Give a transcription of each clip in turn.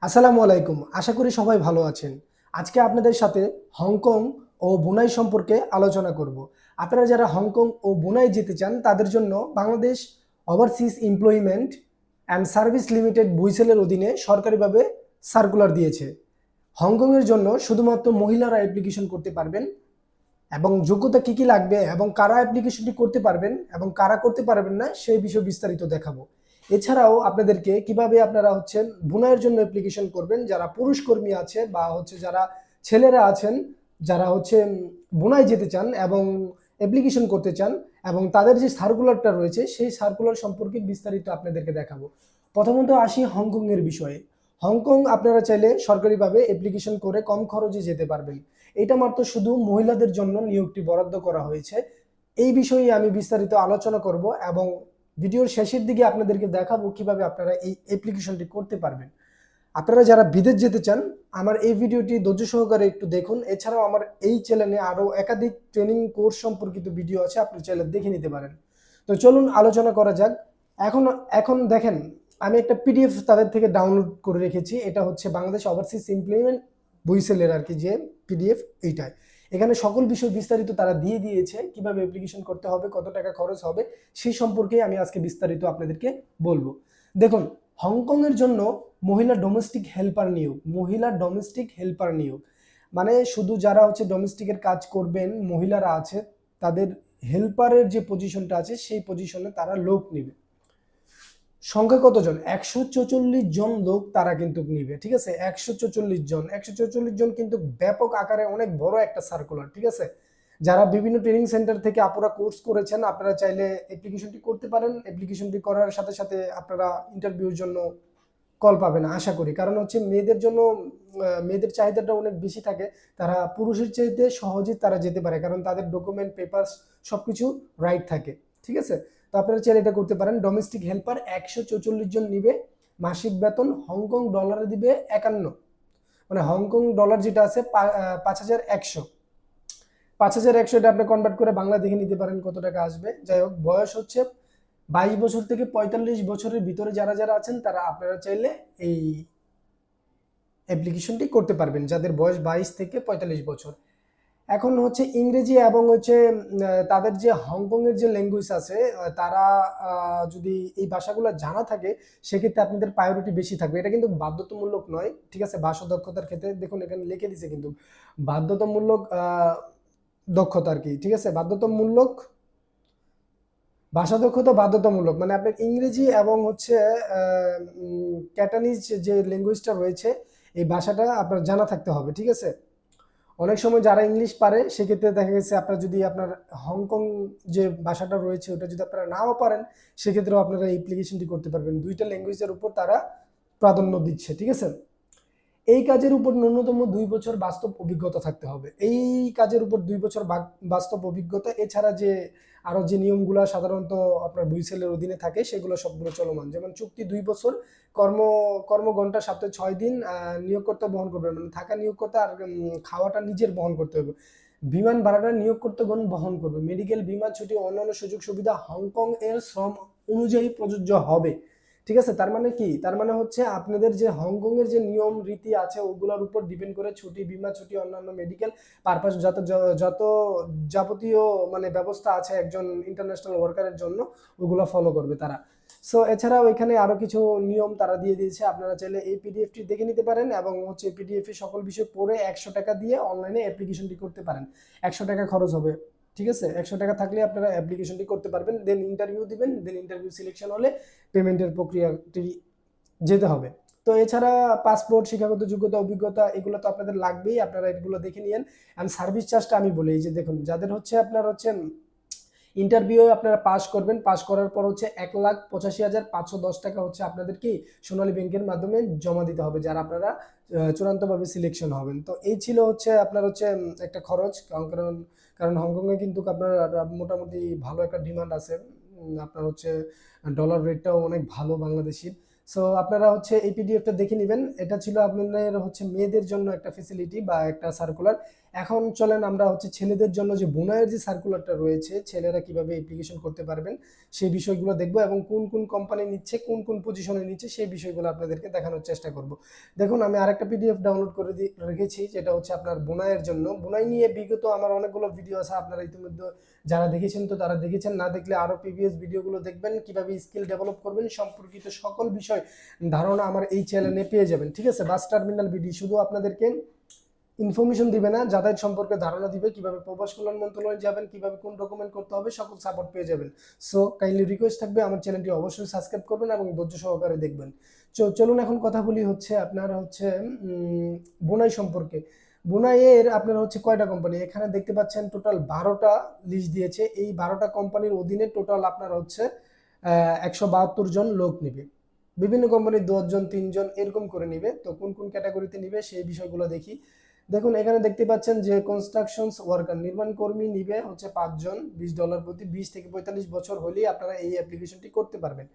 আসসালামু আলাইকুম। আশা করি সবাই ভালো আছেন। আজকে আপনাদের সাথে হংকং ও ব্রুনাই সম্পর্কে আলোচনা করব। আপনারা যারা হংকং ও ব্রুনাই যেতে চান তাদের জন্য Bangladesh overseas employment and service limited বুইসেলের অধীনে সরকারিভাবে সার্কুলার দিয়েছে। হংকংয়ের জন্য শুধুমাত্র মহিলারা অ্যাপ্লিকেশন করতে পারবেন এবং যোগ্যতা কি কি লাগবে এবং কারা অ্যাপ্লিকেশনটি করতে পারবেন এবং কারা করতে পারবেন না সেই বিষয়ে বিস্তারিত দেখাবো। এছাড়াও আপনাদেরকে কিভাবে আপনারা হচ্ছেন বুনাইয়ের জন্য অ্যাপ্লিকেশন করবেন, যারা পুরুষ কর্মী আছে বা হচ্ছে যারা ছেলেরা আছেন যারা হচ্ছে বুনাই যেতে চান এবং অ্যাপ্লিকেশন করতে চান এবং তাদের যে সার্কুলারটা রয়েছে সেই সার্কুলার সম্পর্কে বিস্তারিত আপনাদেরকে দেখাবো। প্রথমত আসি হংকং এর বিষয়ে। হংকং আপনারা চাইলে সরকারিভাবে অ্যাপ্লিকেশন করে কম খরচে যেতে পারবেন। এটা মাত্র শুধু মহিলাদের জন্য নিয়োগটি বরাদ্দ করা হয়েছে। এই বিষয়ে আমি বিস্তারিত আলোচনা করব এবং ভিডিওর শেষের দিকে আপনাদেরকে দেখাবো কিভাবে আপনারা এই অ্যাপ্লিকেশনটি করতে পারবেন। আপনারা যারা বিদেশ যেতে চান আমার এই ভিডিওটি ধৈর্য সহকারে একটু দেখুন। এছাড়াও আমার এই চ্যানেলে আরও একাধিক ট্রেনিং কোর্স সম্পর্কিত ভিডিও আছে, আপনি চাইলে দেখে নিতে পারেন। তো চলুন আলোচনা করা যাক। এখন এখন দেখেন, আমি একটা পিডিএফ তাদের থেকে ডাউনলোড করে রেখেছি। এটা হচ্ছে বাংলাদেশ ওভারসিজ এমপ্লয়মেন্ট বুইসেলের আর কি যে পিডিএফ, এইটাই। এখানে সকল বিষয় বিস্তারিত তারা দিয়ে দিয়েছে, কিভাবে অ্যাপ্লিকেশন করতে হবে, কত টাকা খরচ হবে, সেই সম্পর্কে আমি আজকে বিস্তারিত আপনাদেরকে বলবো। দেখুন, হংকংয়ের জন্য মহিলা ডোমেস্টিক হেল্পার নিয়োগ, মহিলা ডোমেস্টিক হেল্পার নিয়োগ মানে শুধু যারা হচ্ছে ডোমেস্টিকের কাজ করবেন মহিলারা আছে তাদের হেল্পারের যে পজিশনটা আছে সেই পজিশনে তারা লোক নিবে। সংখ্যা কতজন? 144 জন লোক তারা কিন্তু নিবে, ঠিক আছে। 144 জন কিন্তু ব্যাপক আকারে অনেক বড় একটা সার্কুলার, ঠিক আছে। যারা বিভিন্ন ট্রেনিং সেন্টার থেকে আপনারা কোর্স করেছেন আপনারা চাইলে অ্যাপ্লিকেশনটি করতে পারেন। অ্যাপ্লিকেশনটি করার সাথে সাথে আপনারা ইন্টারভিউর জন্য কল পাবেন আশা করি, কারণ হচ্ছে মেয়েদের জন্য মেয়েদের চাহিদাটা অনেক বেশি থাকে। তারা পুরুষের চাইতে সহজেই তারা যেতে পারে, কারণ তাদের ডকুমেন্ট পেপারস সবকিছু রাইট থাকে, ঠিক আছে। তো আপনারা চাইলে এটা করতে পারেন। ডোমেস্টিক হেল্পার 144 জন নিবে। মাসিক বেতন হংকং ডলারে দিবে 51, মানে হংকং ডলার যেটা আছে 5100। 5100 এটা আপনি কনভার্ট করে বাংলা দেখে নিতে পারেন কত টাকা আসবে। যাই হোক, বয়স হচ্ছে 22 বছর থেকে 45 বছরের ভিতরে যারা যারা আছেন তারা আপনারা চাইলে এই অ্যাপ্লিকেশনটি করতে পারবেন, যাদের বয়স 22 থেকে 45 বছর। এখন হচ্ছে ইংরেজি এবং হচ্ছে তাদের যে হংকংয়ের যে ল্যাঙ্গুয়েজ আছে তারা যদি এই ভাষাগুলো জানা থাকে সেক্ষেত্রে আপনাদের প্রায়োরিটি বেশি থাকবে। এটা কিন্তু বাধ্যতামূলক নয়, ঠিক আছে। ভাষা দক্ষতার ক্ষেত্রে দেখুন এখানে লিখে দিছে কিন্তু বাধ্যতামূলক দক্ষতা আর কি, ঠিক আছে। বাধ্যতামূলক ভাষা দক্ষতা বাধ্যতামূলক, মানে আপনার ইংরেজি এবং হচ্ছে ক্যাটানিজ যে ল্যাঙ্গুয়েজটা রয়েছে এই ভাষাটা আপনার জানা থাকতে হবে, ঠিক আছে। অনেক সময় যারা ইংলিশ পারে সেক্ষেত্রে দেখা গেছে আপনার যদি আপনার হংকং যে ভাষাটা রয়েছে ওটা যদি আপনারা নাও পারেন সেক্ষেত্রেও আপনারা অ্যাপ্লিকেশনটি করতে পারবেন। দুইটা ল্যাঙ্গুয়েজের উপর তারা প্রাধান্য দিচ্ছে, ঠিক আছে। এই কাজের উপর ন্যূনতম 2 বছর বাস্তব অভিজ্ঞতা থাকতে হবে। এই কাজের উপর 2 বছর বাস্তব অভিজ্ঞতা, এছাড়া যে আরো যে নিয়মগুলো সাধারণত আপনার বুইসেলের অধীনে থাকে সেগুলো সবগুলো চলমান। যেমন চুক্তি 2 বছর, কর্ম কর্মঘণ্টা সপ্তাহে 6 দিন, নিয়োগকর্তা বহন করবে, মানে থাকা নিয়োগকর্তা আর খাওয়াটা নিজের বহন করতে হবে। বিমান ভাড়াটা নিয়োগকর্তাগণ বহন করবে। মেডিকেল, বীমা, ছুটি, অন্যান্য সুযোগ সুবিধা হংকং এর শ্রম অনুযায়ী প্রযোজ্য হবে, ঠিক আছে। তার মানে কি? তার মানে হচ্ছে আপনাদের যে হংকং এর যে নিয়ম রীতি আছে ওগুলোর উপর ডিপেন্ড করে ছুটি, বীমা ছুটি, অন্যান্য মেডিকেল পারপাস যত যত যাবতীয় মানে ব্যবস্থা আছে একজন ইন্টারন্যাশনাল ওয়ার্কারের জন্য ওগুলো ফলো করবে তারা। সো এছাড়াও এখানে আরো কিছু নিয়ম তারা দিয়ে দিয়েছে, আপনারা চাইলে এই পিডিএফটি দেখে নিতে পারেন এবং হচ্ছে পিডিএফ এ সকল বিষয় পড়ে 100 টাকা দিয়ে অনলাইনে অ্যাপ্লিকেশনটি করতে পারেন। 100 টাকা খরচ হবে, ঠিক আছে। 100 টাকা থাকলে আপনারা অ্যাপ্লিকেশনটি করতে পারবেন। দেন ইন্টারভিউ দিবেন, দেন ইন্টারভিউ সিলেকশন হলে পেমেন্টের প্রক্রিয়াটি যেতে হবে। তো এছাড়া পাসপোর্ট, শিক্ষাগত যোগ্যতা, অভিজ্ঞতা এগুলো তো আপনাদের লাগবেই, আপনারা এগুলো দেখে নিন। অ্যান্ড সার্ভিস চার্জটা আমি বলি, এই যে দেখুন যাদের হচ্ছে আপনার হচ্ছে ইন্টারভিউ আপনারা পাস করবেন, পাস করার পর হচ্ছে 1,85,510 টাকা হচ্ছে আপনাদের কি সোনালী ব্যাংকের মাধ্যমে জমা দিতে হবে যারা আপনারা চূড়ান্তভাবে সিলেকশন হবেন। তো এই ছিল হচ্ছে আপনার হচ্ছে একটা খরচ, কারণ কারণ হংকংয়ে কিন্তু আপনার মোটামুটি ভালো একটা ডিমান্ড আছে। আপনার হচ্ছে ডলার রেটটাও অনেক ভালো বাংলাদেশির। সো আপনারা হচ্ছে এই পিডিএফটা দেখে নেবেন। এটা ছিল আপনাদের হচ্ছে মেয়েদের জন্য একটা ফেসিলিটি বা একটা সার্কুলার। এখন চলেন আমরা হচ্ছে ছেলেদের জন্য যে বুনাইয়ের যে সার্কুলারটা রয়েছে, ছেলেরা কিভাবে অ্যাপ্লিকেশন করতে পারবেন সেই বিষয়গুলো দেখবো, এবং কোন কোন কোম্পানি নিচ্ছে, কোন কোন পজিশনে নিচ্ছে সেই বিষয়গুলো আপনাদেরকে দেখানোর চেষ্টা করব। দেখুন আমি আরেকটা পিডিএফ ডাউনলোড করে রেখেছি, যেটা হচ্ছে আপনার বুনাইয়ের জন্য। বুনাই নিয়ে বিগত আমার অনেকগুলো ভিডিও আছে, আপনারা ইতিমধ্যে যারা দেখেছেন তো তারা দেখেছেন, না দেখলে আরও প্রিভিয়াস ভিডিওগুলো দেখবেন, কিভাবে স্কিল ডেভেলপ করবেন সম্পর্কিত সকল বিষয় ধারণা আমার এই চ্যানেলে পেয়ে যাবেন। ঠিক আছে, বাস টার্মিনাল বিডি শুধু আপনাদেরকে ইনফরমেশন দিবে না, যাতায়াত সম্পর্কে ধারণা দিবে, কিভাবে প্রবাস কল্যাণ মন্ত্রণালয়ে যাবেন, কিভাবে কোন ডকুমেন্ট করতে হবে, সকল সাপোর্ট পেয়ে যাবেন। সো কাইন্ডলি রিকোয়েস্ট থাকবে আমার চ্যানেলটি অবশ্যই সাবস্ক্রাইব করবেন এবং ধৈর্য সহকারে দেখবেন। চলুন এখন কথা বলি হচ্ছে আপনার হচ্ছে বুনাই সম্পর্কে। বুনাইয়ের আপনার হচ্ছে কয়টা কোম্পানি এখানে দেখতে পাচ্ছেন, টোটাল 12টা লিস্ট দিয়েছে। এই 12টা কোম্পানির অধীনে টোটাল আপনার হচ্ছে 172 জন লোক নিবে। বিভিন্ন কোম্পানির 10 জন 3 জন এরকম করে নিবে। তো কোন কোন ক্যাটাগরিতে নিবে সেই বিষয়গুলো দেখি। দেখুন এখানে দেখতে পাচ্ছেন যে কনস্ট্রাকশনস ওয়ার্কার নির্মাণ কর্মী নিবে হচ্ছে 5 জন, $20 প্রতি, 20 থেকে 45 বছর হলেই আপনারা এই অ্যাপ্লিকেশনটি করতে পারবেন।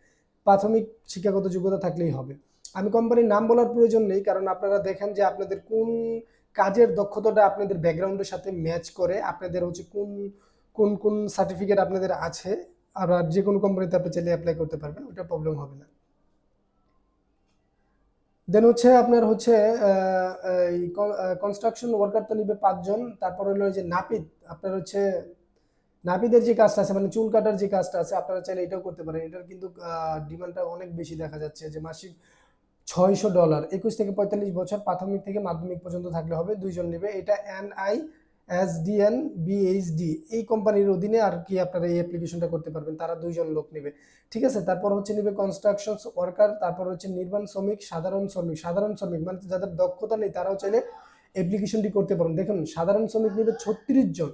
প্রাথমিক শিক্ষাগত যোগ্যতা থাকলেই হবে। আমি কোম্পানির নাম বলার প্রয়োজন নেই, কারণ আপনারা দেখেন যে আপনাদের কোন কাজের দক্ষতাটা আপনাদের ব্যাকগ্রাউন্ডের সাথে ম্যাচ করে, আপনাদের হচ্ছে কোন কোন কোন সার্টিফিকেট আপনাদের আছে। আর যে কোনো কোম্পানিতে আপনি চাইলে অ্যাপ্লাই করতে পারবেন, ওটা প্রবলেম হবে না। দেন হচ্ছে আপনার হচ্ছে এই কনস্ট্রাকশন ওয়ার্কার তো নিবে 5 জন। তারপর হলো যে নাপিত, আপনার হচ্ছে নাপিতের যে কাজটা আছে মানে চুল কাটার যে কাজটা আছে, আপনারা চাইলে এটাও করতে পারেন। এটার কিন্তু ডিমান্ডটা অনেক বেশি দেখা যাচ্ছে, যে মাসিক $600, 21 থেকে 45 বছর, প্রাথমিক থেকে মাধ্যমিক পর্যন্ত থাকলে হবে, 2 জন নেবে। এটা NISDN BHD এই কোম্পানির অধীনে আর কি আপনারা এই অ্যাপ্লিকেশনটা করতে পারবেন, তারা 2 জন লোক নেবে। ঠিক আছে, তারপর হচ্ছে নেবে কনস্ট্রাকশন ওয়ার্কার, তারপর হচ্ছে নির্মাণ শ্রমিক, সাধারণ শ্রমিক। সাধারণ শ্রমিক মানে যাদের দক্ষতা নেই তারাও চাইলে অ্যাপ্লিকেশনটি করতে পারেন। দেখুন সাধারণ শ্রমিক নেবে 36 জন।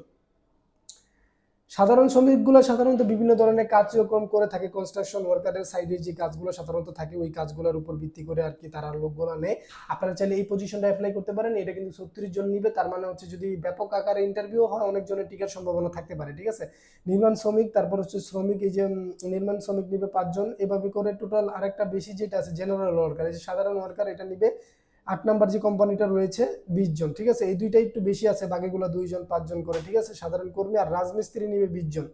সাধারণ শ্রমিকগুলো সাধারণত বিভিন্ন ধরনের কার্যক্রম করে থাকে, কনস্ট্রাকশন ওয়ার্কারের সাইডে যে কাজগুলো সাধারণত থাকে ওই কাজগুলোর উপর ভিত্তি করে আর কি তারা লোকগুলো নেয়। আপনারা চাইলে এই পজিশনটা অ্যাপ্লাই করতে পারেন। এটা কিন্তু 36 জন নিবে, তার মানে হচ্ছে যদি ব্যাপক আকারে ইন্টারভিউ হয় অনেক জনের টিকার সম্ভাবনা থাকতে পারে। ঠিক আছে, নির্মাণ শ্রমিক, তারপর হচ্ছে শ্রমিক, এই যে নির্মাণ শ্রমিক নিবে 5 জন। এভাবে করে টোটাল আরেকটা বেশি যেটা আছে জেনারেল ওয়ার্কার, এই যে সাধারণ ওয়ার্কার, এটা নিবে 8 নাম্বার যে কোম্পানিটা রয়েছে 20 জন। ঠিক আছে, এই দুইটা একটু বেশি আছে, বাকিগুলো 2 জন 5 জন করে। ঠিক আছে, সাধারণ কর্মী। আর রাজমিস্ত্রি নিবে 20 জন।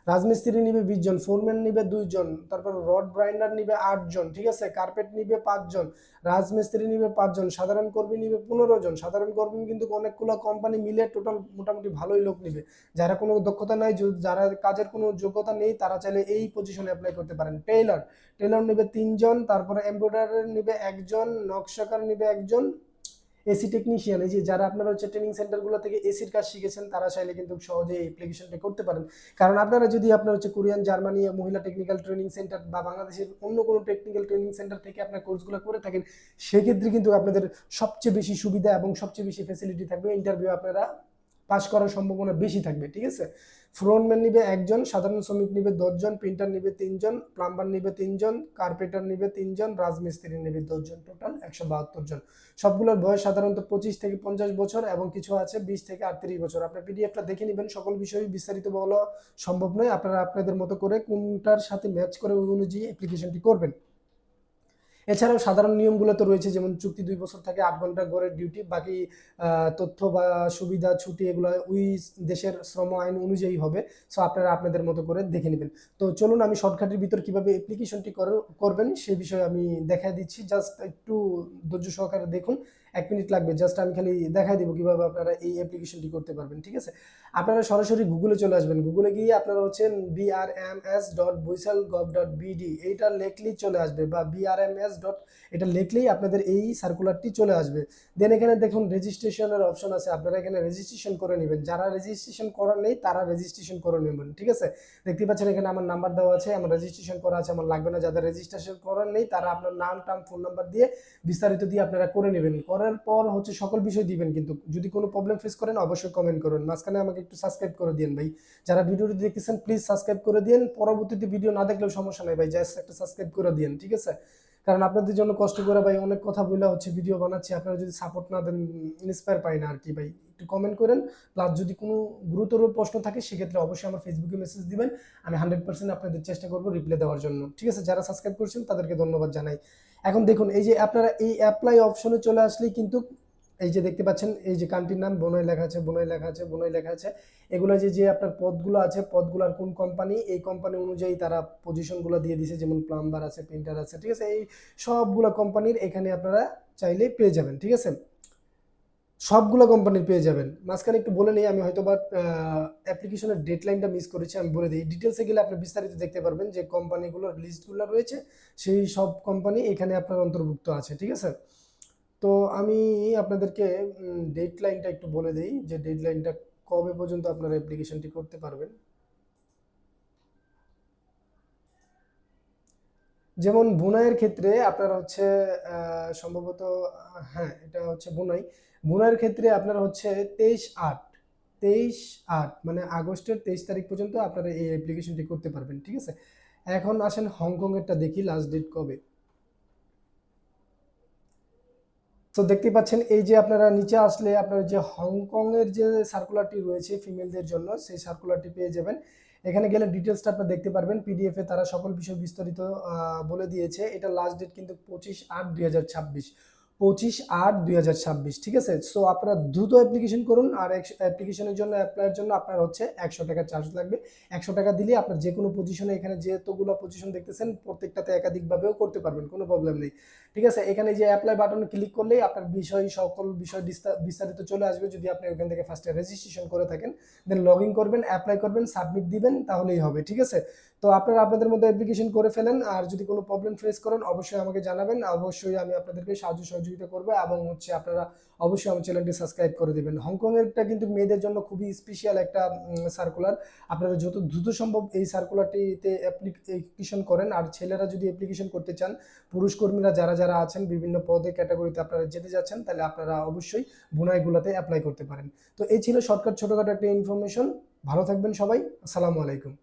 রাজমিস্ত্রি নিবে 20 জন, ফোরম্যান নিবে 2 জন, তারপর রড গ্রাইন্ডার নিবে 8 জন। ঠিক আছে, কার্পেট নিবে 5 জন, রাজমিস্ত্রি নিবে 5 জন, সাধারণ কর্মী নিবে 15 জন। সাধারণ কর্মী কিন্তু অনেকগুলো কোম্পানি মিলে টোটাল মোটামুটি ভালোই লোক নিবে। যারা কোনো দক্ষতা নাই, যারা কাজের কোনো যোগ্যতা নেই, তারা চাইলে এই পজিশনে অ্যাপ্লাই করতে পারেন। টেইলর, টেইলর নিবে 3 জন, তারপরে এমব্রয়ডারি নিবে 1 জন, নকশাকার নিবে 1 জন, এসি টেকনিশিয়ান, এই যে যারা আপনারা হচ্ছে ট্রেনিং সেন্টারগুলো থেকে এসির কাজ শিখেছেন তারা চাইলে কিন্তু সহজে এই অ্যাপ্লিকেশনটা করতে পারেন। কারণ আপনারা যদি আপনার হচ্ছে কোরিয়ান, জার্মানি মহিলা টেকনিক্যাল ট্রেনিং সেন্টার বা বাংলাদেশের অন্য কোনো টেকনিক্যাল ট্রেনিং সেন্টার থেকে আপনার কোর্সগুলো করে থাকেন, সেক্ষেত্রে কিন্তু আপনাদের সবচেয়ে বেশি সুবিধা এবং সবচেয়ে বেশি ফ্যাসিলিটি থাকবে, ইন্টারভিউ আপনারা পাস করার সম্ভাবনা বেশি থাকবে। ঠিক আছে, ফ্রন্টম্যান নিবে 1 জন, সাধারণ শ্রমিক নিবে 10 জন, প্রিন্টার নিবে 3 জন, প্লাম্বার নিবে 3 জন, কার্পেন্টার নিবে 3 জন, রাজমিস্ত্রি নিবে 10 জন, টোটাল 172 জন। সবগুলোর বয়স সাধারণত 25 থেকে 50 বছর এবং কিছু আছে 20 থেকে 38 বছর। আপনার পিডিএফটা দেখে নেবেন, সকল বিষয়ে বিস্তারিত বলা সম্ভব নয়, আপনারা আপনাদের মতো করে কোনটার সাথে ম্যাচ করে ওই অনুযায়ী অ্যাপ্লিকেশনটি করবেন। এছাড়াও সাধারণ নিয়মগুলো তো রয়েছে, যেমন চুক্তি 2 বছর থাকে, 8 ঘন্টা গড়ের ডিউটি, বাকি তথ্য বা সুবিধা ছুটি এগুলো ওই দেশের শ্রম আইন অনুযায়ী হবে। সো আপনারা আপনাদের মতো করে দেখে নেবেন। তো চলুন আমি শর্টকাটের ভিতর কিভাবে অ্যাপ্লিকেশনটি করবেন সে বিষয়ে আমি দেখাই দিচ্ছি, জাস্ট একটু ধৈর্য সহকারে দেখুন। 1 মিনিট লাগবে, জাস্ট আমি খালি দেখাই দেবো কিভাবে আপনারা এই অ্যাপ্লিকেশনটি করতে পারবেন। ঠিক আছে, আপনারা সরাসরি গুগলে চলে আসবেন। গুগলে গিয়ে আপনারা হচ্ছেন brms.boisal.gov.bd এইটা লেখলেই চলে আসবে, বা brms. এটা লিখলেই আপনাদের এই সার্কুলারটি চলে আসবে। দেন এখানে দেখুন রেজিস্ট্রেশনের অপশন আছে, আপনারা এখানে রেজিস্ট্রেশন করে নেবেন। যারা রেজিস্ট্রেশন করার নেই তারা রেজিস্ট্রেশন করে নেবেন। ঠিক আছে, দেখতে পাচ্ছেন এখানে আমার নাম্বার দেওয়া আছে, আমার রেজিস্ট্রেশন করা আছে, আমার লাগবে না। যাদের রেজিস্ট্রেশন করার নেই তারা আপনার নাম টাম ফোন নাম্বার দিয়ে বিস্তারিত দিয়ে আপনারা করে নেবেন। করার পর হচ্ছে সকল বিষয় দিবেন, কিন্তু যদি কোনো প্রবলেম ফেস করেন অবশ্যই কমেন্ট করুন। মাঝখানে আমাকে একটু সাবস্ক্রাইব করে দিন ভাই, যারা ভিডিওটি দেখতেছেন প্লিজ সাবস্ক্রাইব করে দিন। পরবর্তীতে ভিডিও না দেখলেও সমস্যা নেই ভাই, জাস্ট একটা সাবস্ক্রাইব করে দিন। ঠিক আছে, কারণ আপনাদের জন্য কষ্ট করে ভাই অনেক কথা বলে হচ্ছে ভিডিও বানাচ্ছি, আপনারা যদি সাপোর্ট না দেন ইন্সপায়ার পাই না আর কি ভাই। একটু কমেন্ট করেন, প্লাস যদি কোনো গুরুতর প্রশ্ন থাকে সেক্ষেত্রে অবশ্যই আমার ফেসবুকে মেসেজ দিবেন, আমি 100% আপনাদের চেষ্টা করবো রিপ্লাই দেওয়ার জন্য। ঠিক আছে, যারা সাবস্ক্রাইব করছেন তাদেরকে ধন্যবাদ জানাই। এখন দেখুন এই যে আপনারা এই অ্যাপ্লাই অপশনে চলে আসলেই কিন্তু এই যে দেখতে পাচ্ছেন এই যে কান্ট্রির নাম বোনাই লেখা আছে, বোনাই লেখা আছে, বোনাই লেখা আছে। এগুলো যে যে আপনার পদগুলো আছে, পদগুলোর কোন কোম্পানি, এই কোম্পানি অনুযায়ী তারা পজিশনগুলো দিয়ে দিছে, যেমন প্লাম্বার আছে, প্রিন্টার আছে, ঠিক আছে। এই সবগুলো কোম্পানির এখানে আপনারা চাইলে পেয়ে যাবেন, ঠিক আছে। সবগুলো কোম্পানির পেয়ে যাবেন। মাঝখানে একটু বলে নিই, আমি হয়তো বা অ্যাপ্লিকেশনের ডেডলাইনটা মিস করেছি, আমি বলে দিই। ডিটেলসে গেলে আপনি বিস্তারিত দেখতে পারবেন যে কোম্পানিগুলোর লিস্টগুলো রয়েছে, সেই সব কোম্পানি এখানে আপনার অন্তর্ভুক্ত আছে, ঠিক আছে। তো আমি আপনাদেরকে ডেডলাইনটা একটু বলে দিই যে ডেডলাইনটা কবে পর্যন্ত আপনারা অ্যাপ্লিকেশনটি করতে পারবেন। যেমন বুনাইয়ের ক্ষেত্রে আপনার হচ্ছে সম্ভবত, হ্যাঁ এটা হচ্ছে বুনাই। বুনাইয়ের ক্ষেত্রে আপনার হচ্ছে 23/8, 23/8 মানে আগস্টের 23 তারিখ পর্যন্ত আপনারা এই অ্যাপ্লিকেশনটি করতে পারবেন, ঠিক আছে। এখন আসেন হংকংয়েরটা দেখি লাস্ট ডেট কবে। তো দেখতে পাচ্ছেন এই যে আপনারা নিচে আসলে আপনার যে হংকংয়ের যে সার্কুলারটি রয়েছে ফিমেলদের জন্য, সেই সার্কুলারটি পেয়ে যাবেন। এখানে গেলে ডিটেলসটা আপনারা দেখতে পারবেন, পিডিএফে তারা সকল বিষয় বিস্তারিত বলে দিয়েছে। এটা লাস্ট ডেট কিন্তু 25/8/2026, 25/8/2026, ঠিক আছে। সো আপনারা দ্রুত অ্যাপ্লিকেশন করুন। আর অ্যাপ্লিকেশনের জন্য অ্যাপ্লাইয়ের জন্য আপনার হচ্ছে 100 টাকা চার্জ লাগবে। 100 টাকা দিলে আপনার যে কোনো পজিশনে, এখানে যেতগুলো পজিশন দেখতেছেন প্রত্যেকটাতে একাধিকভাবেও করতে পারবেন, কোনো প্রবলেম নেই, ঠিক আছে। এখানে যে অ্যাপ্লাই বাটনে ক্লিক করলেই আপনার সকল বিষয় বিস্তারিত চলে আসবে। যদি আপনি ওখান থেকে ফার্স্টে রেজিস্ট্রেশন করে থাকেন, দেন লগ ইন করবেন, অ্যাপ্লাই করবেন, সাবমিট দিবেন, তাহলেই হবে, ঠিক আছে। তো আপনারা আপনাদের মধ্যে অ্যাপ্লিকেশন করে ফেলেন। আর যদি কোনো প্রবলেম ফেস করেন অবশ্যই আমাকে জানাবেন, অবশ্যই আমি আপনাদেরকে সাহায্য সহযোগিতা করবো। এবং হচ্ছে আপনারা অবশ্যই আমার চ্যানেলটি সাবস্ক্রাইব করে দেবেন। হংকংয়েরটা কিন্তু মেয়েদের জন্য খুবই স্পেশাল একটা সার্কুলার। আপনারা যত দ্রুত সম্ভব এই সার্কুলারটিতে অ্যাপ্লিকেশন করেন। আর ছেলেরা যদি অ্যাপ্লিকেশন করতে চান, পুরুষ কর্মীরা যারা যারা আছেন বিভিন্ন পদে ক্যাটাগরিতে আপনারা যেতে যাচ্ছেন, তাহলে আপনারা অবশ্যই বুনাইগুলোতে অ্যাপ্লাই করতে পারেন। তো এই ছিল শর্টকাট ছোটখাটো একটা ইনফরমেশন। ভালো থাকবেন সবাই, আসসালামু আলাইকুম।